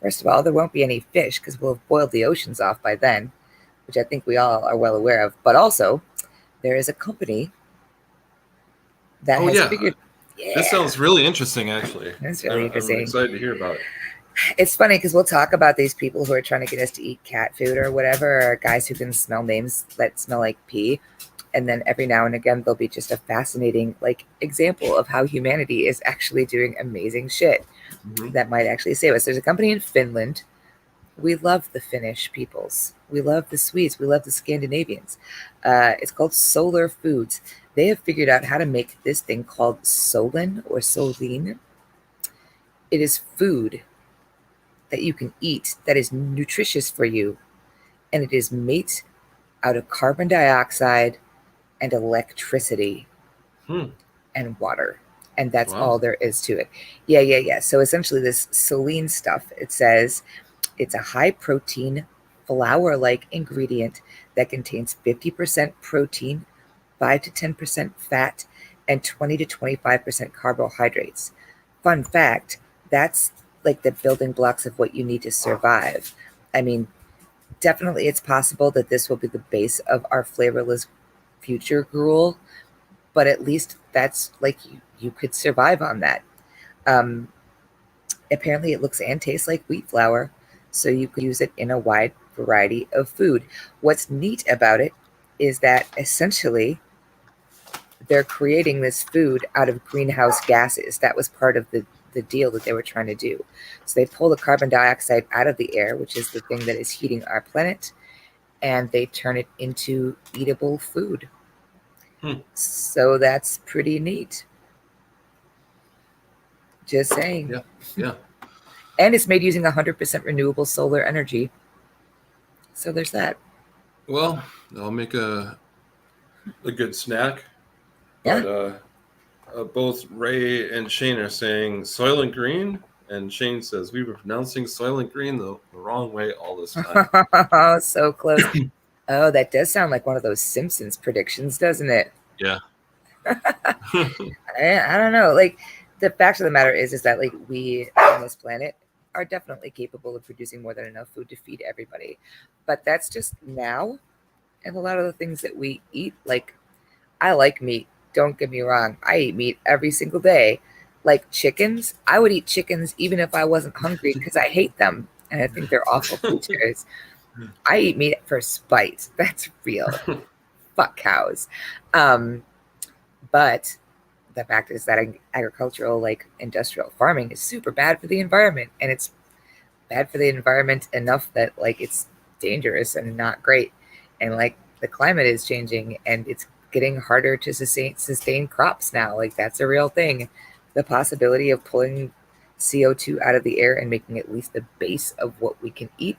First of all, there won't be any fish because we'll have boiled the oceans off by then, which I think we all are well aware of. But also, there is a company that Oh has yeah. figured, This yeah, sounds really interesting, actually. that's really I'm interesting. excited to hear about it. It's funny because we'll talk about these people who are trying to get us to eat cat food or whatever, or guys who can smell names that smell like pee. And then every now and again, there'll be just a fascinating like example of how humanity is actually doing amazing shit Hmm. that might actually save us. There's a company in Finland. We love the Finnish peoples. We love the Swedes. We love the Scandinavians. It's called Solar Foods. They have figured out how to make this thing called Solin or Soline. It is food that you can eat that is nutritious for you, and it is made out of carbon dioxide and electricity Hmm. and water. And that's Wow. all there is to it. Yeah. So essentially, this Soline stuff, it says it's a high protein, flour like ingredient that contains 50% protein, 5 to 10% fat, and 20 to 25% carbohydrates. Fun fact, that's like the building blocks of what you need to survive. I mean, definitely it's possible that this will be the base of our flavorless future gruel, but at least that's like you could survive on that. Um, Apparently, it looks and tastes like wheat flour, so you could use it in a wide variety of food. What's neat about it is that essentially they're creating this food out of greenhouse gases. That was part of the deal that they were trying to do. So they pull the carbon dioxide out of the air, which is the thing that is heating our planet, and they turn it into eatable food. Hmm. So that's pretty neat. Just saying. Yeah. Yeah. And it's made using 100% renewable solar energy. So there's that. Well, I'll make a good snack, Yeah. but both Ray and Shane are saying Soylent Green, and Shane says we were pronouncing Soylent Green the wrong way all this time. Oh, so close. Oh, that does sound like one of those Simpsons predictions, doesn't it? Yeah. I don't know. Like the fact of the matter is that like we on this planet are definitely capable of producing more than enough food to feed everybody. But that's just now. And a lot of the things that we eat, like I like meat. Don't get me wrong. I eat meat every single day. Like chickens, I would eat chickens even if I wasn't hungry because I hate them and I think they're awful creatures. I eat meat for spite. That's real. Fuck cows. Um, but the fact is that agricultural, like industrial farming, is super bad for the environment, and it's bad for the environment enough that like it's dangerous and not great. And like the climate is changing, and it's getting harder to sustain crops now. Like that's a real thing. The possibility of pulling CO2 out of the air and making at least the base of what we can eat,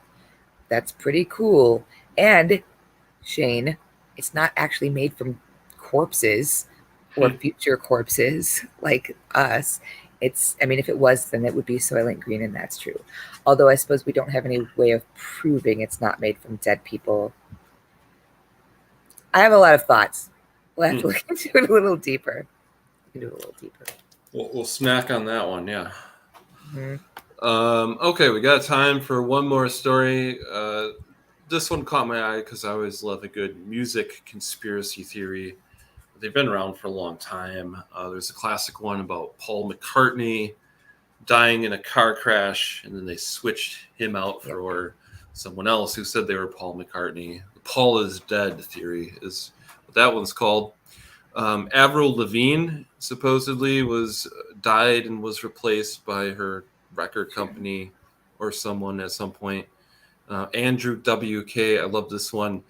that's pretty cool. And Shane, it's not actually made from corpses or future corpses like us. It's, I mean, if it was, then it would be Soylent Green, and that's true. Although I suppose we don't have any way of proving it's not made from dead people. I have a lot of thoughts. We'll have to look into it a little deeper. Do it a little deeper. We'll snack on that one. Yeah. Mm-hmm. Okay, we got time for one more story. This one caught my eye because I always love a good music conspiracy theory. They've been around for a long time. There's a classic one about Paul McCartney dying in a car crash, and then they switched him out for someone else who said they were Paul McCartney. The Paul is dead theory is what that one's called. Avril Lavigne supposedly was died and was replaced by her record company or someone at some point. Andrew WK, I love this one.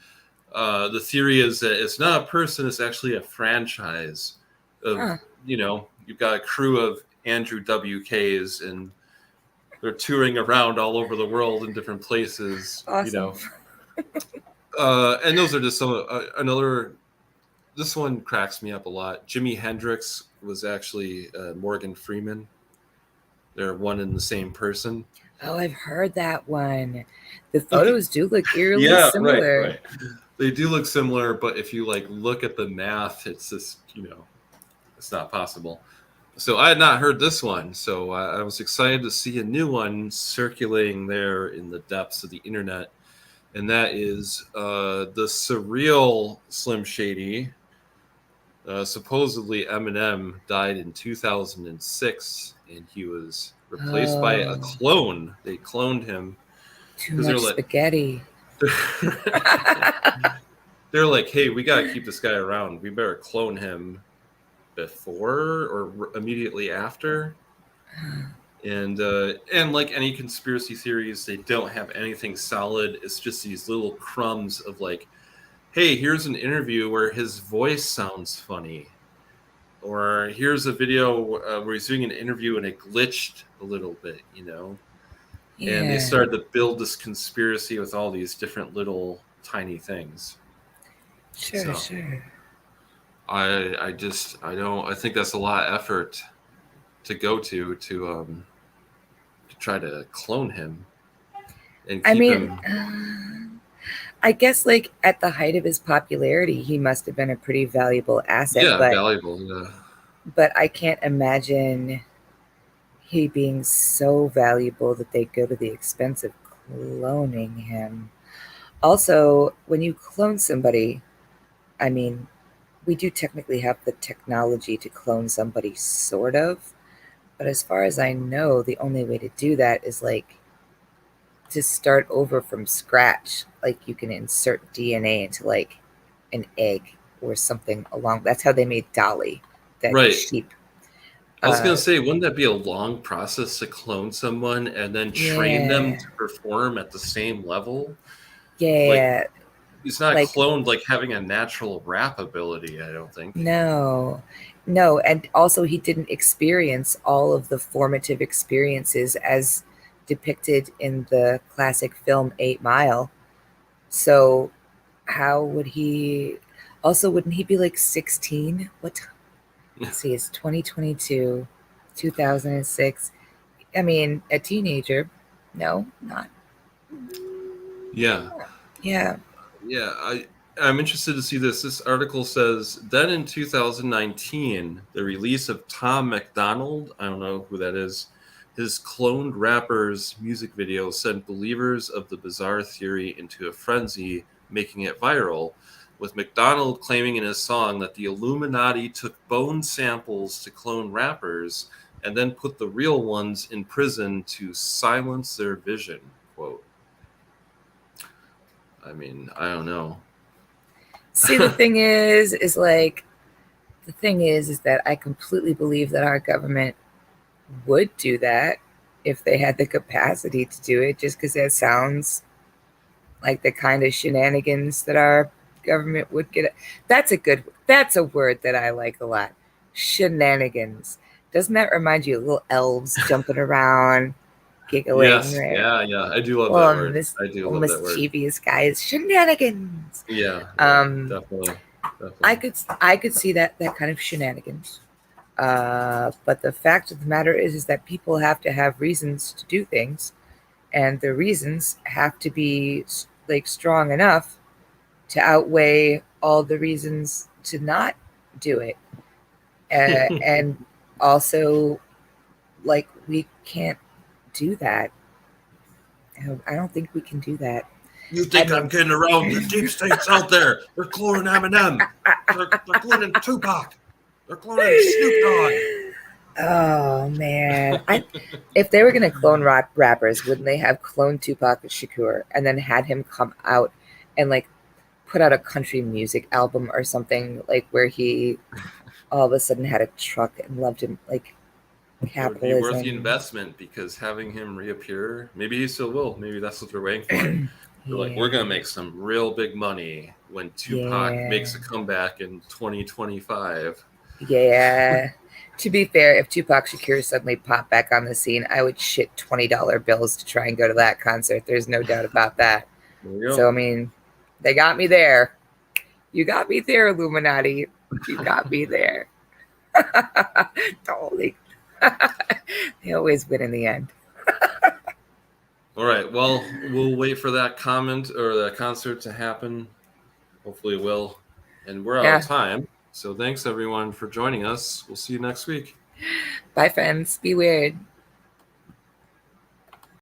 The theory is that it's not a person; it's actually a franchise of you've got a crew of Andrew WKs and they're touring around all over the world in different places. Awesome. And those are just some another. This one cracks me up a lot. Jimi Hendrix was actually Morgan Freeman. They're one and the same person. Oh, I've heard that one. The Okay. photos do look eerily Yeah, right, similar. right. They do look similar, but if you like look at the math, it's just, it's not possible. So I had not heard this one, so I was excited to see a new one circulating there in the depths of the internet, and that is the surreal Slim Shady. Supposedly Eminem died in 2006, and he was replaced by a Oh, clone. They cloned him too because much spaghetti. they're like, hey, we gotta keep this guy around. We better clone him before or immediately after. And like any conspiracy theories, they don't have anything solid. It's just these little crumbs of like, hey, here's an interview where his voice sounds funny, or here's a video where he's doing an interview and it glitched a little bit, And they Yeah, started to build this conspiracy with all these different little tiny things. sure, So sure. I think that's a lot of effort to go to try to clone him and I keep mean, him. I guess like at the height of his popularity, he must have been a pretty valuable asset, Yeah, valuable. Yeah. but I can't imagine he being so valuable that they go to the expense of cloning him. Also, when you clone somebody, I mean, we do technically have the technology to clone somebody, sort of. But as far as I know, the only way to do that is like to start over from scratch. Like you can insert DNA into like an egg or something along. That's how they made Dolly, that Right. sheep. I was gonna say, wouldn't that be a long process to clone someone and then train them Yeah, to perform at the same level? Like, yeah. it's not Like cloned like having a natural rap ability, I don't think. no, no, and also he didn't experience all of the formative experiences as depicted in the classic film 8 Mile. So how would he also wouldn't he be like 16? Let's see, it's 2022, 2006. I mean, a teenager. No, not. Yeah. Yeah. Yeah, I'm interested to see this. This article says then in 2019, the release of Tom McDonald, I don't know who that is, his cloned rapper's music video sent believers of the bizarre theory into a frenzy, making it viral, with McDonald claiming in his song that the Illuminati took bone samples to clone rappers and then put the real ones in prison to silence their vision. Quote. I mean, I don't know. See, the thing is that I completely believe that our government would do that if they had the capacity to do it, just because that sounds like the kind of shenanigans that our government would get. That's a word that I like a lot. Shenanigans. Doesn't that remind you of little elves jumping around, giggling, Yes, right? yeah, yeah. I do love that Little, word. I do little love that word. mischievous guys. Shenanigans. Yeah, yeah, Um, definitely, I definitely. could see that kind of shenanigans. But the fact of the matter is that people have to have reasons to do things, and the reasons have to be like strong enough to outweigh all the reasons to not do it. And also, like, we can't do that. I don't think we can do that. You I think I'm mean, kidding around? The deep state's out there. They're cloning Eminem. They're cloning Tupac. They're cloning Snoop Dogg. oh man, if they were gonna clone rappers, wouldn't they have cloned Tupac Shakur and then had him come out and like put out a country music album or something like where he all of a sudden had a truck and loved him like It would be worth the capitalism. investment because having him reappear, maybe he still will. Maybe that's what they're waiting for. They're like, we're Yeah, gonna make some real big money when Tupac yeah, makes a comeback in 2025. yeah. To be fair, if Tupac Shakur suddenly popped back on the scene, I would shit $20 bills to try and go to that concert. There's no doubt about that. There you So I go. mean, they got me there. You got me there, Illuminati. You got me there. Totally. They always win in the end. All right. Well, we'll wait for that comment or the concert to happen. Hopefully it will. And we're out of Yeah. time. So thanks everyone for joining us. We'll see you next week. Bye, friends. Be weird.